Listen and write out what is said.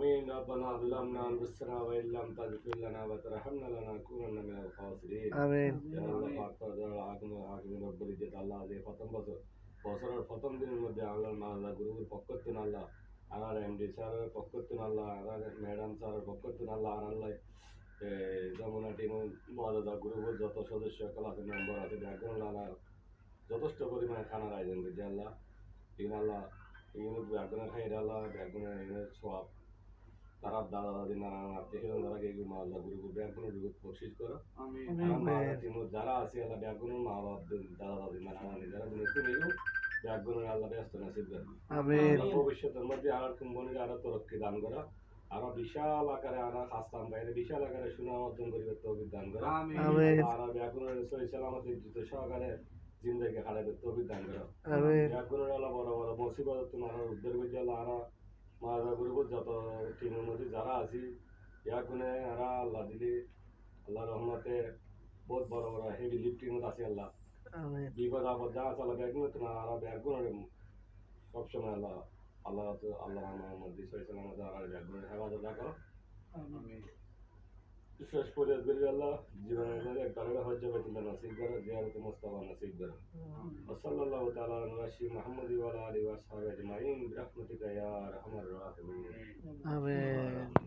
آمين ربنا ظلمنا أنفسنا وإن لم تغفر لنا وترحمنا لنكونن من الخاسرين আমিন يا الله পাক পরদার হাকিম রব্বুল ইজ্জত আল্লাহ যে প্রথম বছরের প্রথম দিনের মধ্যে আল্লাহর মাওলা গুরুর পক্ষ থেকে আল্লাহ আমার এমডি স্যারের পক্ষ থেকে আল্লাহ আমার ম্যাডাম স্যারের পক্ষ থেকে আল্লাহ আল্লাহ যমুনা টিম মর্যাদা গ্রুপের যত সদস্য সকল আছে মেম্বার আছে ব্যাকগ্রাউন্ড আল্লাহ যথেষ্ট পরিমাণে খানার আয়োজন করছে আল্লাহ ঠিক আল্লাহ ইউনিট ব্যাকগ্রাউন্ড খাই আল্লাহ ব্যাকগ্রাউন্ড সব তারা দাদা দাদি নানা আত্মীয় স্বজন যারা গেলে মা আল্লাহ গুরু ব্যাকগ্রাউন্ড কোশিশ করো যারা আছে আল্লাহ ব্যাকগ্রাউন্ড মা বাপ দাদা দাদি নানা নানি যারা বিনতি নেই ব্যাকগ্রাউন্ড আল্লাহ ব্যস্ত নাসিব করেন ভবিষ্যতের মধ্যে আর কোম্পানির আরো তরক্কি দান করা আরো বিশাল আকারে আনা খাস্তাম বাইরে বিশাল আকারে সুনাম অর্জন করিবে তৌফিক দান করা আর ব্যাকগ্রাউন্ড সহি সালামত ইজ্জত সহকারে জিন্দেগি হারাবে তৌফিক দান করা ব্যাকগ্রাউন্ড আল্লাহ বড় বড় মুসিবত তোমার উদ্ধার করছে আল্লাহ আরা মারা গ্রুপ যত টিমের মধ্যে যারা আছি ইয়াকুনে আরা আল্লাহ দিলি আল্লাহ রহমতে বহুত বড় বড় হেভি লিফটিং আছে আল্লাহ বিপদ আপদ যা আছে আল্লাহ ব্যাগুন তোমার আরা ব্যাগুন সবসময় আল্লাহ আল্লাহ আল্লাহ মোহাম্মদ সাল্লাম আর ব্যাগুনের হেফাজত রাখো শেষ করে বলি আল্লাহ জীবনের মধ্যে একবারে হজ্জ বেতুল্লাহ নসিব করে জিয়ারত মুস্তাফা নসিব করে সাল্লাল্লাহু তাআলা আলা নবী মুহাম্মদ ওয়া আলা আলিহি ওয়া সাহবিহি আজমাইন বিরহমাতিকা ইয়া আরহামার রাহিমিন আমিন।